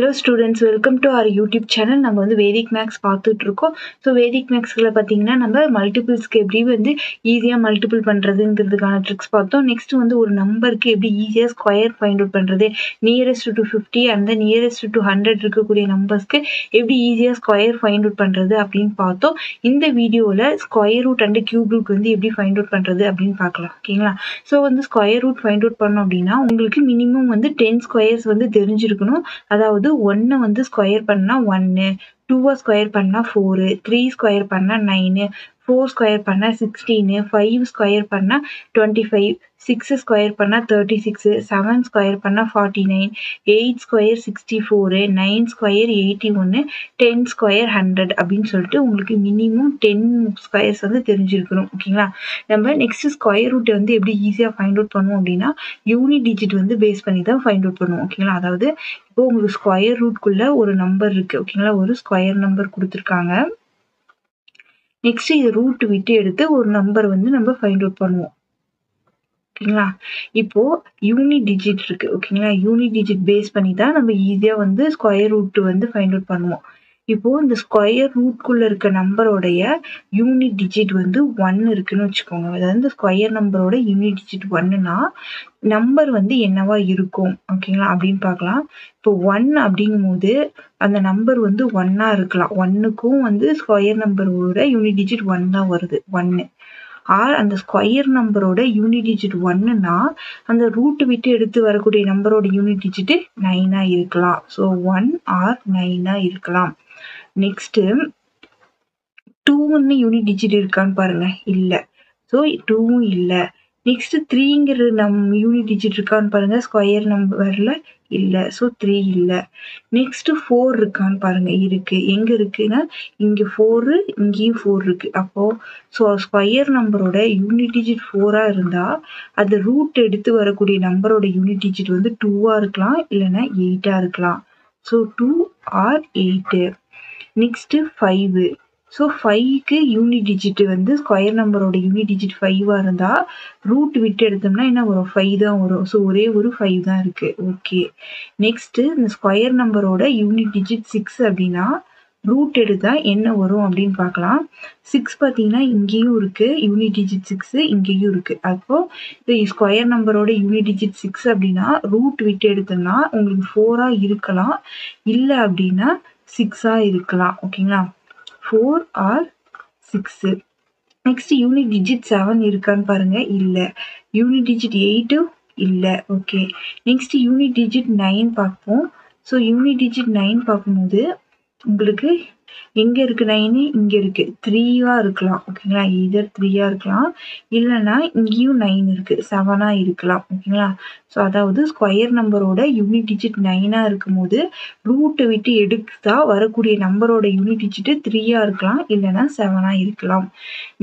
Hello students, welcome to our YouTube channel. நம்ம வந்து Vedic Maths பார்த்துட்டு இருக்கோம். ஸோ Vedic Mathsல பார்த்தீங்கன்னா நம்ம மல்டிபிள்ஸ்க்கு எப்படி வந்து ஈஸியாக மல்டிபிள் பண்ணுறதுங்கிறதுக்கான ட்ரிக்ஸ் பார்த்தோம். நெக்ஸ்ட் வந்து ஒரு நம்பருக்கு எப்படி ஈஸியாக ஸ்கொயர் ஃபைண்ட் அவுட் பண்ணுறது, நியரஸ்ட் டு 50 அந்த நியரஸ்ட் டு 100 இருக்கக்கூடிய நம்பர்ஸ்க்கு எப்படி ஈஸியாக ஸ்கொயர் ஃபைண்ட் அவுட் பண்ணுறது அப்படின்னு பார்த்தோம். இந்த வீடியோவில் square root and cube root வந்து எப்படி ஃபைண்ட் அவுட் பண்ணுறது அப்படின்னு பார்க்கலாம். ஓகேங்களா? ஸோ வந்து ஸ்கொயர் ரூட் ஃபைண்ட் அவுட் பண்ணோம் அப்படின்னா உங்களுக்கு மினிமம் வந்து 10 ஸ்கொயர்ஸ் வந்து தெரிஞ்சிருக்கணும். அதாவது 1 வந்து ஸ்கொயர் பண்ணா 1, 2 ஸ்கொயர் பண்ணா 4, 3 ஸ்கொயர் பண்ணா 9, 4 ஸ்கொயர் பண்ணா 16, 5 ஸ்கொயர் பண்ணா 25, 6 ஸ்கொயர் பண்ணா 36, 7 ஸ்கொயர் பண்ணா 49, 8 ஸ்கொயர் 64, 9 ஸ்கொயர் 81, 10 ஸ்கொயர் 100 அப்படின்னு சொல்லிட்டு உங்களுக்கு மினிமம் 10 ஸ்கொயர்ஸ் வந்து தெரிஞ்சிருக்கணும். ஓகேங்களா? நம்ம நெக்ஸ்ட் ஸ்கொயர் ரூட்டை வந்து எப்படி ஈஸியாக ஃபைண்ட் அவுட் பண்ணுவோம் அப்படின்னா யூனிட் டிஜிட் வந்து பேஸ் பண்ணி தான் ஃபைண்ட் அவுட் பண்ணுவோம். ஓகேங்களா? அதாவது இப்போ உங்களுக்கு ஸ்கொயர் ரூட்குள்ள ஒரு நம்பர் இருக்கு. ஓகேங்களா? ஒரு ஸ்கொயர் நம்பர் கொடுத்துருக்காங்க. நெக்ஸ்ட் இது ரூட் விட்டு எடுத்து ஒரு நம்பர் வந்து நம்ம ஃபைண்ட் அவுட் பண்ணுவோம். ஓகேங்களா? இப்போ யூனிட் டிஜிட் இருக்கு. ஓகேங்களா? யூனிட் டிஜிட் பேஸ் பண்ணி தான் நம்ம ஈஸியா வந்து ஸ்கொயர் ரூட் வந்து ஃபைண்ட் அவுட் பண்ணுவோம். இப்போ இந்த ஸ்கொயர் ரூட்குள்ள இருக்க நம்பரோடைய யூனிட் டிஜிட் வந்து 1 இருக்குன்னு வச்சுக்கோங்க. அதாவது இந்த ஸ்கொயர் நம்பரோட யூனிட் டிஜிட் 1னா நம்பர் வந்து என்னவா இருக்கும் ஓகேங்களா அப்படின்னு பார்க்கலாம். இப்போ 1 அப்படிங்கும் போது அந்த நம்பர் வந்து 1ஆ இருக்கலாம். 1க்கும் வந்து ஸ்கொயர் நம்பரோட யூனிட் டிஜிட் 1 தான் வருது 1. ஆர் அந்த ஸ்கொயர் நம்பரோட யூனிட் டிஜிட் 1னா அந்த ரூட் விட்டு எடுத்து வரக்கூடிய நம்பரோட யூனிட் டிஜிட் 9ஆ இருக்கலாம். ஸோ 1 ஆர் 9ஆ இருக்கலாம். நெக்ஸ்ட் 2ன்னு யூனிட் டிஜிட் இருக்கான்னு பாருங்க. இல்ல. ஸோ 2வும் இல்ல. நெக்ஸ்ட் 3ங்கிற யூனிட் டிஜிட் இருக்கான்னு பாருங்க. ஸ்கொயர் நம்பர்ல இல்ல. ஸோ 3 இல்ல. நெக்ஸ்ட் 4 இருக்கான்னு பாருங்க. இருக்கு. எங்க இருக்குன்னா இங்க 4 இங்கேயும் 4 இருக்கு. அப்போ ஸ்கொயர் நம்பரோட யூனிட் டிஜிட் 4ஆ இருந்தா அது ரூட் எடுத்து வரக்கூடிய நம்பரோட யூனிட் டிஜிட் வந்து 2ஆ இருக்கலாம், இல்லைன்னா 8ஆ இருக்கலாம். So 2 or 8. நெக்ஸ்ட் 5. ஸோ 5க்கு யூனிட் டிஜிட் வந்து ஸ்கொயர் நம்பரோட யூனிட் டிஜிட் 5ஆ இருந்தா ரூட் விட்டு எடுத்தோம்னா என்ன வரும்? 5 தான் வரும். ஸோ ஒரே ஒரு 5 தான் இருக்கு. ஓகே. நெக்ஸ்ட் இந்த ஸ்கொயர் நம்பரோட யூனிட் டிஜிட் 6 அப்படின்னா ரூட் எடுத்தா என்ன வரும் அப்படின்னு பார்க்கலாம். 6 பார்த்தீங்கன்னா இங்கேயும் இருக்கு யூனிட் டிஜிட் 6, இங்கேயும் இருக்கு. அப்போ ஸ்கொயர் நம்பரோட யூனிட் டிஜிட் 6 அப்படின்னா ரூட் விட்டு எடுத்தோம்னா உங்களுக்கு 4ஆ இருக்கலாம், இல்லை அப்படின்னா 6ஆ இருக்கலாம். ஓகேங்களா? 4 ஆர் 6. நெக்ஸ்ட் யூனிட் டிஜிட் 7 இருக்கான்னு பாருங்க. இல்ல. யூனிட் டிஜிட் 8 இல்ல. ஓகே. நெக்ஸ்ட் யூனிட் டிஜிட் 9 பார்ப்போம். ஸோ யூனிட் டிஜிட் 9 பார்க்கும்போது உங்களுக்கு எங்க இருக்கு 9? இங்க இருக்கு. 3ஆ இருக்கலாம். ஓகேங்களா? இதர் 3ஆ இருக்கலாம், இல்லைன்னா இங்கேயும் 9 இருக்கு. 7ஆ இருக்கலாம். ஓகேங்களா? ஸோ அதாவது ஸ்கொயர் நம்பரோட யூனிட் டிஜிட் 9ஆ இருக்கும்போது ரூட்டை விட்டு எடுத்தா வரக்கூடிய நம்பரோட யூனிட் டிஜிட் 3ஆ இருக்கலாம், இல்லைன்னா 7ஆ இருக்கலாம்.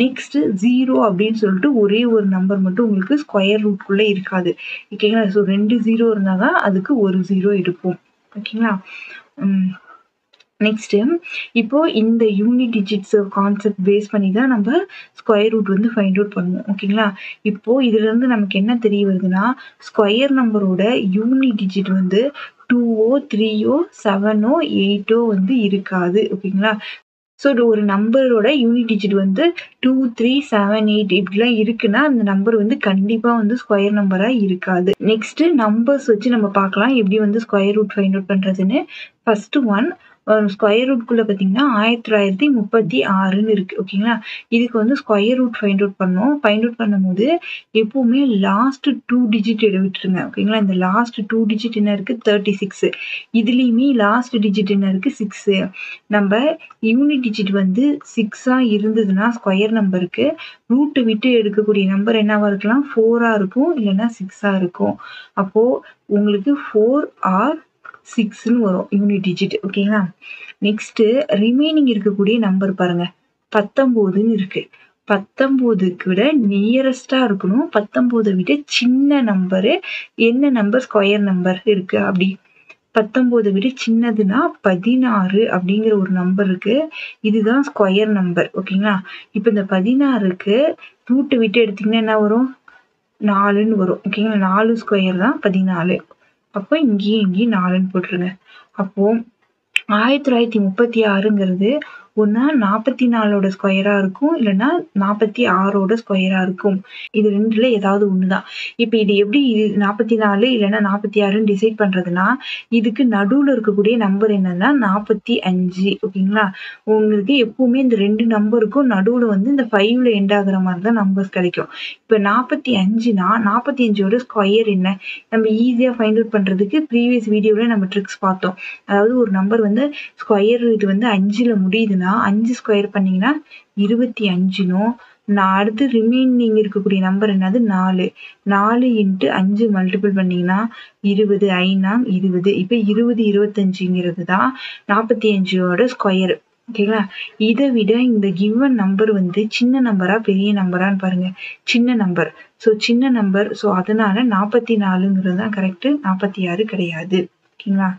நெக்ஸ்ட் 0 அப்படின்னு சொல்லிட்டு ஒரே ஒரு நம்பர் மட்டும் உங்களுக்கு ஸ்கொயர் ரூட்குள்ள இருக்காது. ஓகேங்களா? ஸோ 2 0 இருந்தாதான் அதுக்கு ஒரு 0 எடுப்போம். ஓகேங்களா? நெக்ஸ்ட் இப்போ இந்த யூனிட் டிஜிட்ஸ் கான்செப்ட் பேஸ் பண்ணி தான் நம்ம ஸ்கொயர் ரூட் வந்து ஃபைண்ட் அவுட் பண்ணுவோம். ஓகேங்களா? இப்போ இதுல இருந்து நமக்கு என்ன தெரிய வருதுன்னா ஸ்கொயர் நம்பரோட யூனிட் டிஜிட் வந்து 2ஓ 3ஓ 7ஓ 8ஓ வந்து இருக்காது. ஓகேங்களா? ஸோ ஒரு நம்பரோட யூனிட் டிஜிட் வந்து 2, 3, 7, 8 இப்படிலாம் இருக்குன்னா அந்த நம்பர் வந்து கண்டிப்பா வந்து ஸ்கொயர் நம்பரா இருக்காது. நெக்ஸ்ட் நம்பர்ஸ் வச்சு நம்ம பார்க்கலாம் எப்படி வந்து ஸ்கொயர் ரூட் ஃபைண்ட் அவுட் பண்றதுன்னு. ஃபர்ஸ்ட் ஒன் ஸ்கொயர் ரூட்குள்ள பார்த்தீங்கன்னா 1936ன்னு இருக்கு. ஓகேங்களா? இதுக்கு வந்து ஸ்கொயர் ரூட் ஃபைண்ட் அவுட் பண்ணோம். ஃபைண்ட் அவுட் பண்ணும்போது எப்பவுமே லாஸ்ட் 2 டிஜிட் விட்டுருங்க. ஓகேங்களா? இந்த லாஸ்ட் 2 டிஜிட் என்ன இருக்கு? 36. இதுலயுமே லாஸ்ட் டிஜிட் என்ன இருக்கு? 6. நம்ம யூனிட் டிஜிட் வந்து 6ஆ இருந்ததுன்னா ஸ்கொயர் நம்பருக்கு ரூட் விட்டு எடுக்கக்கூடிய நம்பர் என்னவா இருக்கலாம்? 4ஆ இருக்கும், இல்லைன்னா 6ஆ இருக்கும். அப்போ உங்களுக்கு 4 ஆர் 6ன்னு வரும் யூனிட் டிஜிட். ஓகேங்களா? நெக்ஸ்ட் ரிமைனிங் இருக்கக்கூடிய நம்பர் பாருங்க. 19ன்னு இருக்கு. 19க்கு விட நியரஸ்டா இருக்கணும். 19 விட சின்ன நம்பரு என்ன நம்பர்? ஸ்கொயர் நம்பர் இருக்கு. அப்படி 19 விட சின்னதுன்னா 16 அப்படிங்கிற ஒரு நம்பர் இருக்கு. இதுதான் ஸ்கொயர் நம்பர். ஓகேங்களா? இப்போ இந்த 16க்கு ரூட் விட்டு எடுத்தீங்கன்னா என்ன வரும்? 4ன்னு வரும். ஓகேங்களா? 4 ஸ்கொயர் தான் 14. அப்போ இங்கேயும் 4ன்னு போட்டுருங்க. அப்போ 1936ங்கிறது ஒன்னா 44ஓட ஸ்கொயரா இருக்கும், இல்லைன்னா 46ஓட ஸ்கொயரா இருக்கும். இது ரெண்டுல ஏதாவது ஒண்ணுதான். இப்ப இது எப்படி 44 இல்லைன்னா 46ன்னு டிசைட் பண்றதுன்னா, இதுக்கு நடுவுல இருக்கக்கூடிய நம்பர் என்னன்னா 45. ஓகேங்களா? உங்களுக்கு எப்பவுமே இந்த 2 நம்பருக்கும் நடுவுல வந்து இந்த 5ல எண்ட் ஆகுற மாதிரி தான் நம்பர்ஸ் கிடைக்கும். இப்ப 45னா 45ஓட ஸ்கொயர் என்ன? நம்ம ஈஸியா ஃபைண்ட் அவுட் பண்றதுக்கு ப்ரீவியஸ் வீடியோல நம்ம ட்ரிக்ஸ் பார்த்தோம். அதாவது ஒரு நம்பர் வந்து ஸ்கொயர் இது வந்து 5ல முடியுதுன்னா 5 ஸ்கொயர் பண்ணீங்கன்னா 25னும், அடுத்து ரிமைனிங் இருக்கக்கூடிய நம்பர் என்னது 4. 4 × 5 மல்டிபிள் பண்ணீங்கன்னா 20. 5 இப்ப 20 25ங்கிறது தான் 45ஓட ஸ்கொயர். ஓகேங்களா? இதை விட இந்த கிவன் நம்பர் வந்து சின்ன நம்பரா பெரிய நம்பரான்னு பாருங்க. சின்ன நம்பர். சின்ன நம்பர். அதனால 44ங்கிறது தான் கரெக்ட். 46 கிடையாது. ஓகேங்களா?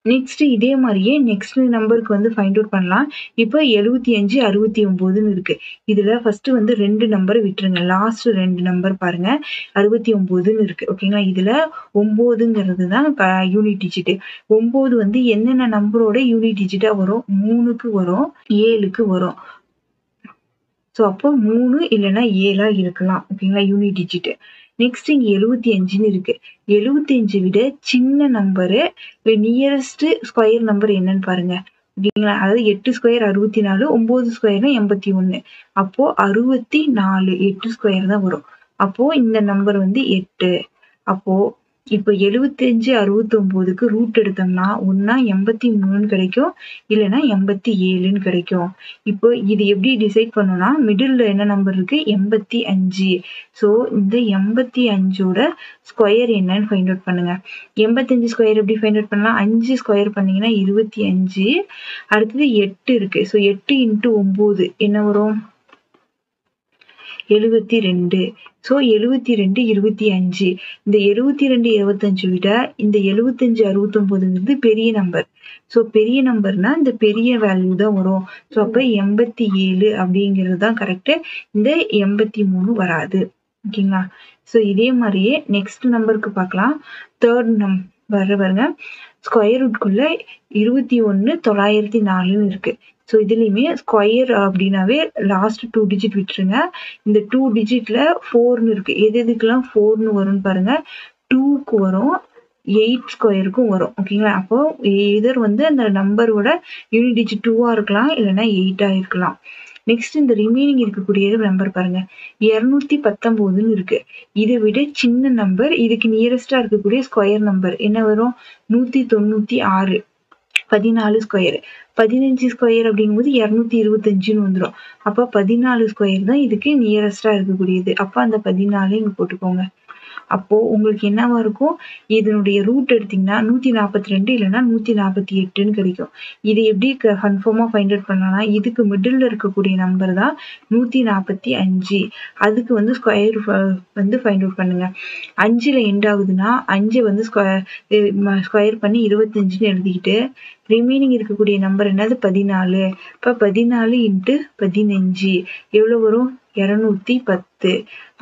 நெக்ஸ்ட் இதே மாதிரியே நெக்ஸ்ட் நம்பருக்கு வந்து ஃபைண்ட் அவுட் பண்ணலாம். இப்போ 75 69ன்னு இருக்கு. இதுல ஃபர்ஸ்ட் வந்து 2 நம்பரை விட்டுருங்க. லாஸ்ட் 2 நம்பர் பாருங்க. 69ன்னு இருக்கு. ஓகேங்களா? இதுல 9ங்கிறது தான் யூனிட் டிஜிட். 9 வந்து என்னென்ன நம்பரோட யூனிட் டிஜிட்டா வரும்? 3க்கு வரும், 7க்கு வரும். அப்போ 3 இல்லைன்னா 7ஆ இருக்கலாம். ஓகேங்களா? Unit digit. நெக்ஸ்ட் இங்க 75ன்னு இருக்கு. 75 விட சின்ன நம்பரு நியரஸ்ட் ஸ்கொயர் நம்பர் என்னன்னு பாருங்க. ஓகேங்களா? அதாவது 8 ஸ்கொயர் 64, 9 ஸ்கொயர்னா 81. அப்போ 64, 8 ஸ்கொயர் தான் வரும். அப்போ இந்த நம்பர் வந்து 8. அப்போ இப்போ 75 69க்கு ரூட் எடுத்தோம்னா ஒன்னா 83ன்னு கிடைக்கும், இல்லைன்னா 87ன்னு கிடைக்கும். இப்போ இது எப்படி டிசைட் பண்ணோம்னா மிடில் என்ன நம்பர் இருக்கு? 85. இந்த 85ஓட ஸ்கொயர் என்னன்னு ஃபைண்ட் அவுட் பண்ணுங்க. 85 ஸ்கொயர் எப்படி ஃபைண்ட் அவுட் பண்ணலாம்? 5 ஸ்கொயர் பண்ணீங்கன்னா 25. அடுத்தது 8 இருக்கு. 8 × 9 என்ன வரும்? 72. 72 25. இந்த 72 25 விட இந்த 75 69ங்கிறது பெரிய நம்பர். பெரிய நம்பர்னா இந்த பெரிய வேல்யூ தான் வரும். அப்ப 87 அப்படிங்கிறது தான் கரெக்ட். இந்த 83 வராது. ஓகேங்களா? இதே மாதிரியே நெக்ஸ்ட் நம்பருக்கு பார்க்கலாம். தேர்ட் நம்பர் பாருங்க. ஸ்கொயர் ரூட்குள்ள 21 904ன்னு இருக்கு. இதுலயுமே ஸ்கொயர் அப்படின்னாவே லாஸ்ட் 2 டிஜிட் விட்டுருங்க. இந்த 2 டிஜிட்ல 4ன்னு இருக்கு. எதுக்கெல்லாம் 4ன்னு வரும்னு பாருங்க. 2க்கு வரும், 8 ஸ்கொயருக்கும் வரும். ஓகேங்களா? அப்போ எதர் வந்து அந்த நம்பரோட யூனிட் டிஜிட் 2ஆ இருக்கலாம், இல்லைன்னா 8ஆ இருக்கலாம். நெக்ஸ்ட் இந்த ரிமைனிங் இருக்கக்கூடிய நம்பர் பாருங்க. 219ன்னு இருக்கு. இதை விட சின்ன நம்பர், இதுக்கு நியரஸ்டா இருக்கக்கூடிய ஸ்கொயர் நம்பர் என்ன வரும்? 196. 14 ஸ்கொயர். 15 ஸ்கொயர் அப்படிங்கும்போது 225ன்னு வந்துடும். அப்ப 14 ஸ்கொயர் தான் இதுக்கு நியரஸ்டா இருக்கக்கூடியது. அப்ப அந்த 14 இங்க போட்டுக்கோங்க. அப்போ உங்களுக்கு என்னவா இருக்கும்? இதனுடைய ரூட் எடுத்தீங்கன்னா 142 இல்லைன்னா 148ன்னு கிடைக்கும். இது எப்படி கன்ஃபார்மா ஃபைண்ட் அவுட் பண்ணலாம்னா இதுக்கு மிடில் இருக்கக்கூடிய நம்பர் தான் 145. அதுக்கு வந்து ஸ்கொயர் வந்து ஃபைண்ட் அவுட் பண்ணுங்க. 5ல எண்ட் ஆகுதுன்னா 5 வந்து ஸ்கொயர் பண்ணி 25ன்னு எழுதிக்கிட்டு ரிமைனிங் இருக்கக்கூடிய நம்பர் என்னது? 14. இப்போ 14 × 15 எவ்வளோ வரும்? 210.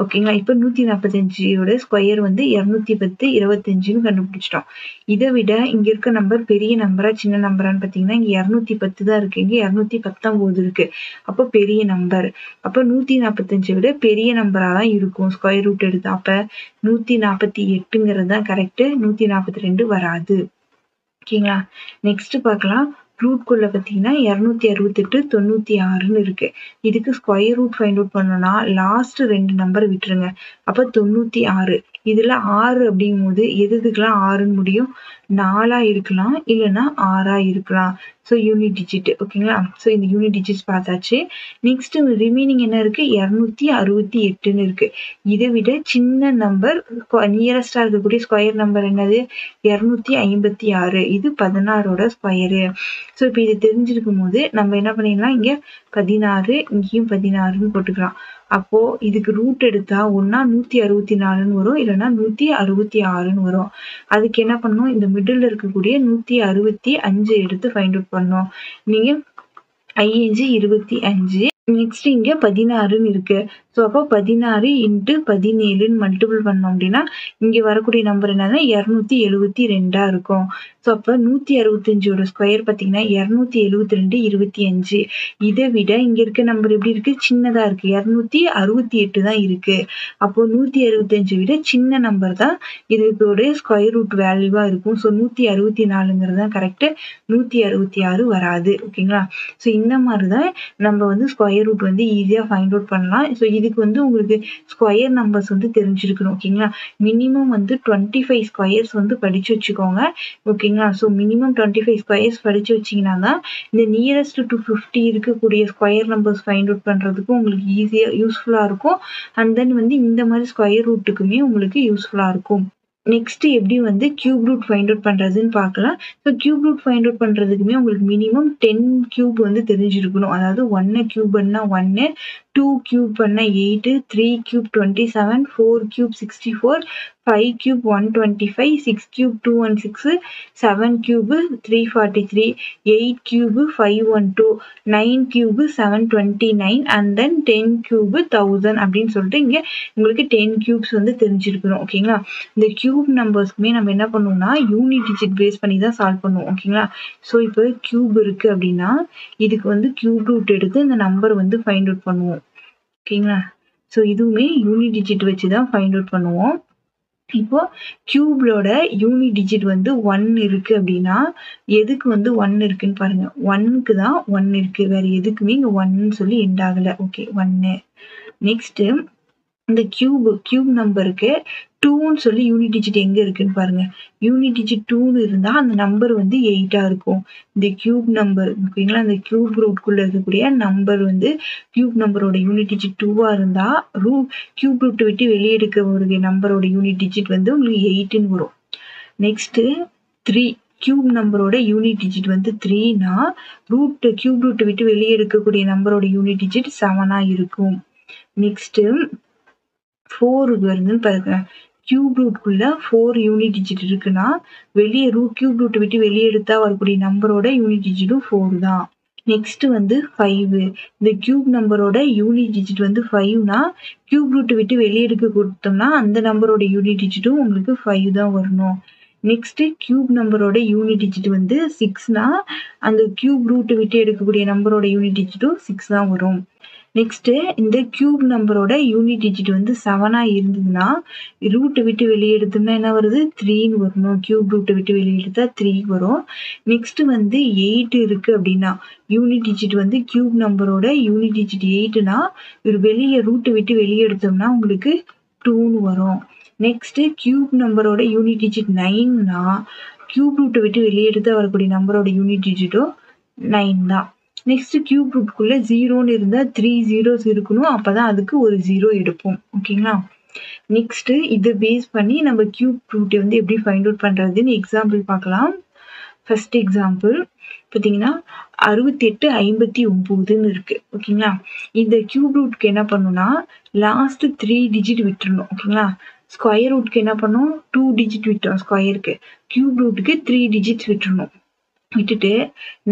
ஓகேங்களா? இப்போ 145ஓட ஸ்கொயர் வந்து 210 25ன்னு கண்டுபிடிச்சிட்டோம். இதை விட இங்க இருக்க நம்பர் பெரிய நம்பரா சின்ன நம்பரான்னு பார்த்தீங்கன்னா இங்க 210 தான் இருக்கு. இங்க 219 இருக்கு. அப்போ பெரிய நம்பர். அப்போ 145 விட பெரிய நம்பரா தான் இருக்கும் ஸ்கொயர் ரூட் எடுத்து. அப்ப 148ங்கிறது தான் கரெக்ட். 142 வராது. ஓகேங்களா? நெக்ஸ்ட் பார்க்கலாம். ரூட்குள்ள பார்த்தீங்கன்னா 268 96ன்னு இருக்கு. இதுக்கு ஸ்கொயர் ரூட் ஃபைண்ட் அவுட் பண்ணணும்னா லாஸ்ட் 2 நம்பர் விட்டுருங்க. அப்ப 96. இதுல 6 அப்படிங்கும்போது எதுக்கெல்லாம் 6ன்னு முடியும்? 4ஆ இருக்கலாம், இல்லைன்னா 6ஆ இருக்கலாம். Unit digit. ஓகேங்களா? இந்த யூனிட் டிஜிட்ஸ் பார்த்தாச்சு. நெக்ஸ்ட் ரிமைனிங் என்ன இருக்கு? 268ன்னு இருக்கு. இதை விட சின்ன நம்பர் நியரஸ்டா இருக்கக்கூடிய ஸ்கொயர் நம்பர் என்னது? 256. இது 16ஓட ஸ்கொயரு. இப்போ இது தெரிஞ்சிருக்கும் போது நம்ம என்ன பண்ணிடலாம்? இங்க 16, இங்கேயும் 16ன்னு போட்டுக்கலாம். அப்போ இதுக்கு ரூட் எடுத்தா ஒன்னா 164ன்னு வரும், இல்லைன்னா 166ன்னு வரும். அதுக்கு என்ன பண்ணணும்? இந்த மிடில் இருக்கக்கூடிய 165 எடுத்து ஃபைண்ட் அவுட் பண்ணணும். நீங்க 5 25. நெக்ஸ்ட் இங்க 16ன்னு இருக்கு. அப்போ 16 × 17ன்னு மல்டிபிள் பண்ணோம் அப்படின்னா இங்க வரக்கூடிய நம்பர் என்னன்னா 272 இருக்கும். ஸோ அப்போ 165ஓட ஸ்கொயர் பார்த்தீங்கன்னா 272 25. இதை விட இங்க இருக்க நம்பர் எப்படி இருக்கு, சின்னதா இருக்கு. 268 தான் இருக்கு. அப்போ 165 விட சின்ன நம்பர் தான் இதோட ஸ்கொயர் ரூட் வேல்யூவா இருக்கும். ஸோ 164ங்கிறது தான் கரெக்ட். 166 வராது. ஓகேங்களா? ஸோ இந்த மாதிரி தான் நம்ம வந்து ஸ்கொயர் ரூட் வந்து ஈஸியா ஃபைண்ட் அவுட் பண்ணலாம். ஸோ இதுக்கு வந்து உங்களுக்கு ஸ்கொயர் நம்பர்ஸ் வந்து தெரிஞ்சிருக்கணும். ஓகேங்களா? மினிமம் வந்து 25 ஸ்கொயர்ஸ் வந்து படிச்சு வச்சுக்கோங்க. ஓகேங்களா? ஸோ மினிமம் 25 ஸ்கொயர்ஸ் படிச்சு வச்சீங்கன்னா தான் இந்த நியரஸ்ட் டு 50 இருக்கக்கூடிய ஸ்கொயர் நம்பர்ஸ் ஃபைண்ட் அவுட் பண்றதுக்கு உங்களுக்கு ஈஸியா யூஸ்ஃபுல்லா இருக்கும். அண்ட் தென் வந்து இந்த மாதிரி ஸ்கொயர் ரூட்டுக்குமே உங்களுக்கு யூஸ்ஃபுல்லா இருக்கும். நெக்ஸ்ட் எப்படி வந்து கியூப் ரூட் ஃபைண்ட் அவுட் பண்றதுன்னு பார்க்கலாம். So cube root find out பண்றதுக்குமே உங்களுக்கு மினிமம் 10 கியூப் வந்து தெரிஞ்சிருக்கணும். அதாவது 1 கியூப் பண்ணா 1, 2 கியூப் பண்ணா 8, 3 cube 27, 4 cube 64, 5 cube 125, 6 cube 216, 7 cube 343, 8 cube 512, 9 cube 729 and then 10 cube 1000 அப்படின்னு சொல்லிட்டு இங்க உங்களுக்கு 10 கியூப்ஸ் வந்து தெரிஞ்சிருக்கணும். ஓகேங்களா? இந்த கியூப் நம்பர்ஸ்க்குமே நம்ம என்ன பண்ணுவோம்னா யூனிட் டிஜிட் பேஸ் பண்ணி தான் சால்வ் பண்ணுவோம். ஓகேங்களா? ஸோ இப்போ கியூப் இருக்கு அப்படின்னா இதுக்கு வந்து கியூப் ரூட் எடுத்து இந்த நம்பர் வந்து ஃபைண்ட் அவுட் பண்ணுவோம். ஓகேங்களா? ஸோ இதுவுமே யூனிட் டிஜிட் வச்சு தான் ஃபைண்ட் அவுட் பண்ணுவோம். இப்போ கியூப்லோட யூனிட் டிஜிட் வந்து 1 இருக்கு அப்படின்னா எதுக்கு வந்து 1 இருக்குன்னு பாருங்க. 1க்கு தான் 1 இருக்கு. வேற எதுக்குமே இங்க 1ன்னு சொல்லி எண்ட் ஆகல. ஓகே 1. நெக்ஸ்ட் இந்த கியூப் நம்பருக்கு 2ன்னு சொல்லி யூனிட் டிஜிட் எங்க இருக்குன்னு பாருங்க. யூனிட் டிஜிட் 2ன்னு இருந்தா அந்த நம்பர் வந்து 8ஆ இருக்கும். இந்த கியூப் நம்பர் ஓகேங்களா, இந்த கியூப் ரூட்குள்ள இருக்கக்கூடிய நம்பர் வந்து கியூப் நம்பரோட யூனிட் டிஜிட் 2ஆ இருந்தா கியூப் ரூட் விட்டு வெளியே எடுக்க ஒரு நம்பரோட யூனிட் டிஜிட் வந்து உங்களுக்கு 8ன்னு வரும். நெக்ஸ்ட் 3 கியூப் நம்பரோட யூனிட் டிஜிட் வந்து 3னா கியூப் ரூட் விட்டு வெளியே எடுக்கக்கூடிய நம்பரோட யூனிட் டிஜிட் 7ஆ இருக்கும். நெக்ஸ்ட் 4 வருதுன்னு பாருங்க. கியூப் ரூட்குள்ள 4 யூனிட் டிஜிட் இருக்குன்னா வெளியே கியூப் ரூட் விட்டு வெளியே எடுத்தா வரக்கூடிய நம்பரோட யூனிட் டிஜிட்டும் 4 தான். நெக்ஸ்ட் வந்து 5. இந்த கியூப் நம்பரோட யூனிட் டிஜிட் வந்து 5னா கியூப் ரூட் விட்டு வெளியே எடுக்க கொடுத்தோம்னா அந்த நம்பரோட யூனிட் டிஜிட்டும் உங்களுக்கு 5 தான் வரணும். நெக்ஸ்ட் கியூப் நம்பரோட யூனிட் டிஜிட் வந்து 6னா அந்த கியூப் ரூட் விட்டு எடுக்கக்கூடிய நம்பரோட யூனிட் டிஜிட்டும் 6 தான் வரும். நெக்ஸ்ட் இந்த கியூப் நம்பரோட யூனிட் டிஜிட் வந்து 7ஆ இருந்ததுன்னா ரூட்டை விட்டு வெளியே எடுத்தோம்னா என்ன வருது 3ன்னு வரணும். கியூப் ரூட்டை விட்டு வெளியே எடுத்தா 3 வரும். நெக்ஸ்ட் வந்து 8 இருக்கு அப்படின்னா யூனிட் டிஜிட் வந்து கியூப் நம்பரோட யூனிட் டிஜிட் 8னா வெளியே ரூட்டை விட்டு வெளியே எடுத்தோம்னா உங்களுக்கு 2ன்னு வரும். நெக்ஸ்ட் கியூப் நம்பரோட யூனிட் டிஜிட் 9னா கியூப் ரூட்டை விட்டு வெளியே எடுத்தா வரக்கூடிய நம்பரோட யூனிட் டிஜிட்டும் 9 தான். நெக்ஸ்ட் கியூப் ரூட்குள்ள 0ன்னு இருந்தா 3 zeros இருக்கணும். அப்பதான் அதுக்கு ஒரு 0 எடுப்போம். ஓகேங்களா? நெக்ஸ்ட் இதை பேஸ் பண்ணி நம்ம கியூப் ரூட்டை வந்து எப்படி ஃபைண்ட் அவுட் பண்றதுன்னு எக்ஸாம்பிள் பார்க்கலாம். ஃபர்ஸ்ட் எக்ஸாம்பிள் பார்த்தீங்கன்னா 68 59ன்னு இருக்கு. ஓகேங்களா? இந்த கியூப் ரூட்க்கு என்ன பண்ணணும்னா லாஸ்ட் 3 டிஜிட் விட்டுறணும். ஓகேங்களா? ஸ்கொயர் ரூட்க்கு என்ன பண்ணும் 2 டிஜிட் விட்டோம். ஸ்கொயருக்கு கியூப் ரூட்டுக்கு 3 டிஜிட்ஸ் விட்டுறணும். விட்டுட்டு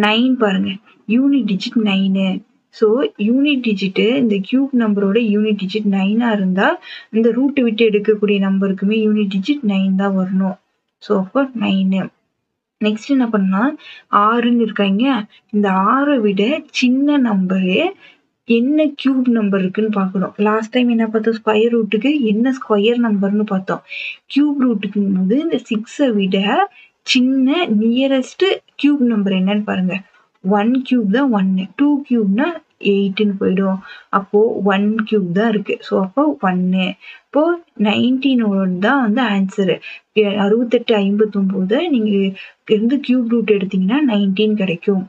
9 பாருங்க unit digit 9. So unit digit இந்த கியூப் நம்பரோட யூனிட் டிஜிட் 9ஆ இருந்தா இந்த ரூட்டை விட்டு எடுக்கக்கூடிய நம்பருக்குமே யூனிட் டிஜிட் 9 தான் வரணும். ஸோ அப்போ 9. நெக்ஸ்ட் என்ன பண்ணா 6ன்னு இருக்காங்க. இந்த 6 விட சின்ன நம்பரு என்ன கியூப் நம்பர் இருக்குன்னு பார்க்கணும். லாஸ்ட் டைம் என்ன பார்த்தோம் ஸ்கொயர் ரூட்டுக்கு என்ன ஸ்கொயர் நம்பர்னு பார்த்தோம். கியூப் ரூட்டுக்கு போது இந்த 6ஐ விட சின்ன நியரஸ்ட் கியூப் நம்பர் என்னன்னு பாருங்க. 1 கியூப் தான் 1, 2 கியூப்னா 8ன்னு போயிடும். அப்போ 1 கியூப் தான் இருக்கு. ஸோ அப்போ 1. இப்போ 19 தான் வந்து ஆன்சரு. 68 59 நீங்க இருந்து கியூப் ரூட் எடுத்தீங்கன்னா 19 கிடைக்கும்.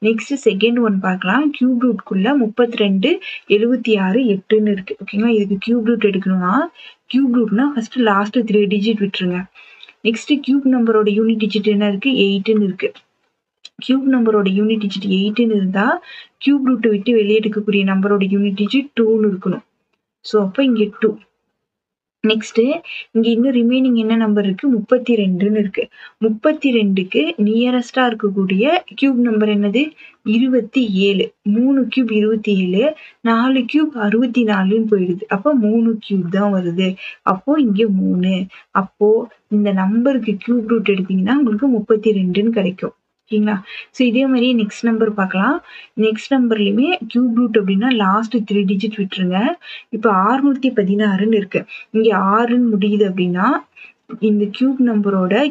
நெக்ஸ்ட் செகண்ட் ஒன் பார்க்கலாம். கியூப் ரூட்குள்ள 32 76 8ன்னு இருக்கு. ஓகேங்களா? இதுக்கு கியூப் ரூட் எடுக்கணும்னா கியூப் ரூட்னா ஃபர்ஸ்ட் லாஸ்ட் 3 டிஜிட் விட்டுருங்க. நெக்ஸ்ட் கியூப் நம்பரோட யூனிட் டிஜிட் என்ன இருக்கு 8ன்னு இருக்கு. கியூப் நம்பரோட யூனிட் டிஜிட் 8ன்னு இருந்தா கியூப் ரூட்டை விட்டு வெளியே எடுக்கக்கூடிய நம்பரோட யூனிட் டிஜிட் 2ன்னு இருக்கணும். ஸோ அப்போ இங்க 2. நெக்ஸ்ட்டு இங்க இன்னும் ரிமைனிங் என்ன நம்பர் இருக்கு? 32ன்னு இருக்கு. 32க்கு நியரஸ்ட்டா இருக்கக்கூடிய கியூப் நம்பர் என்னது? 27. 3 கியூப் 27, 4 கியூப் 64ன்னு போயிடுது. அப்போ 3 கியூப் தான் வருது. அப்போ இங்க 3. அப்போ இந்த நம்பருக்கு கியூப் ரூட் எடுத்தீங்கன்னா உங்களுக்கு 32ன்னு கிடைக்கும். ஓகேங்களா? ஸோ இதே மாரியே நெக்ஸ்ட் நம்பர் பார்க்கலாம். நெக்ஸ்ட் நம்பர்லயுமே கியூப் ரூட் அப்படின்னா லாஸ்ட் 3 டிஜிட் விட்டுருங்க. இப்போ 616ன்னு இருக்கு. இங்க 6ன்னு முடியுது அப்படின்னா இந்த கியூப் நம்பரோட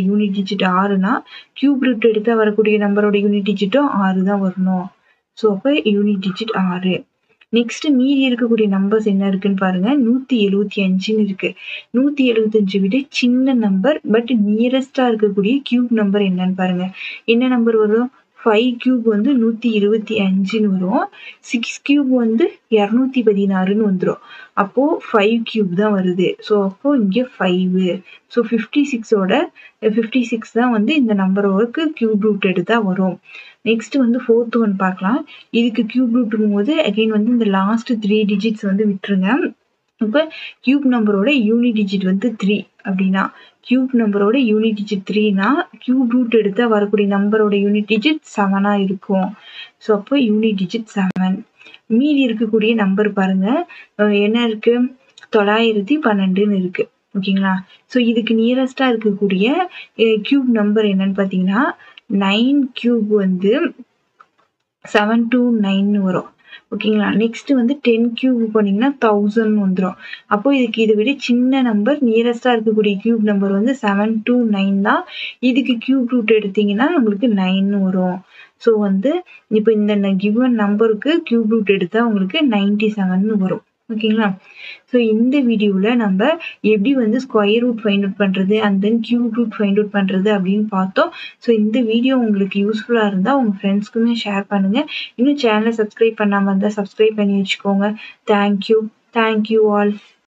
யூனிட் டிஜிட் 6னா கியூப் ரூட் எடுத்தா வரக்கூடிய நம்பரோட யூனிட் டிஜிட்டும் 6 தான் வரணும். ஸோ அப்போ யூனிட் டிஜிட் 6. நெக்ஸ்ட் மீதி இருக்கக்கூடிய நம்பர்ஸ் என்ன இருக்குன்னு பாருங்க. 175ன்னு இருக்கு. 175 விட சின்ன நம்பர் பட் நியரஸ்டா இருக்கக்கூடிய கியூப் நம்பர் என்னன்னு பாருங்க. என்ன நம்பர் வரும்? 5 கியூப் வந்து 125ன்னு வரும். 6 கியூப் வந்து 216ன்னு வந்துடும். அப்போ 5 கியூப் தான் வருது. ஸோ அப்போ இங்க 5. ஸோ 56 தான் வந்து இந்த நம்பரோக்கு கியூப் ரூட் எடுத்தா வரும். நெக்ஸ்ட் வந்து 4th ஒன் பார்க்கலாம். இதுக்கு கியூப் ரூட்டும் போது அகைன் வந்து இந்த லாஸ்ட் 3 டிஜிட்ஸ் வந்து விட்டுருங்க. இப்போ கியூப் நம்பரோட யூனிட் டிஜிட் வந்து 3 அப்படின்னா கியூப் நம்பரோட யூனிட் டிஜிட் 3னா கியூப் ரூட் எடுத்தா வரக்கூடிய நம்பரோட யூனிட் டிஜிட் 7ஆ இருக்கும். ஸோ அப்போ யூனிட் டிஜிட் 7. மீதி இருக்கக்கூடிய நம்பர் பாருங்க. என்ன இருக்கு? 912ன்னு இருக்கு. ஓகேங்களா? ஸோ இதுக்கு நியரஸ்டா இருக்கக்கூடிய கியூப் நம்பர் என்னன்னு பார்த்தீங்கன்னா 9 கியூப் வந்து 729ன்னு வரும். ஓகேங்களா? நெக்ஸ்ட் வந்து 10 கியூப் போனீங்கன்னா 1000 வந்துடும். அப்போ இதுக்கு இதை விட சின்ன நம்பர் நியரஸ்டா இருக்கக்கூடிய கியூப் நம்பர் வந்து 729 தான். இதுக்கு கியூப் ரூட் எடுத்தீங்கன்னா உங்களுக்கு 9 வரும். ஸோ வந்து இப்போ இந்த கிவன் நம்பருக்கு கியூப் ரூட் எடுத்தா உங்களுக்கு 97ன்னு வரும். ஓகேங்களா? ஸோ இந்த வீடியோவில் நம்ம எப்படி வந்து ஸ்கொயர் ரூட் ஃபைண்ட் அவுட் பண்ணுறது and then cube root find out பண்ணுறது அப்படின்னு பார்த்தோம். ஸோ இந்த வீடியோ உங்களுக்கு யூஸ்ஃபுல்லாக இருந்தால் உங்கள் ஃப்ரெண்ட்ஸ்க்குமே ஷேர் பண்ணுங்கள். இன்னும் சேனலை சப்ஸ்கிரைப் பண்ணாமல் இருந்தால் சப்ஸ்கிரைப் பண்ணி வச்சுக்கோங்க. Thank you all.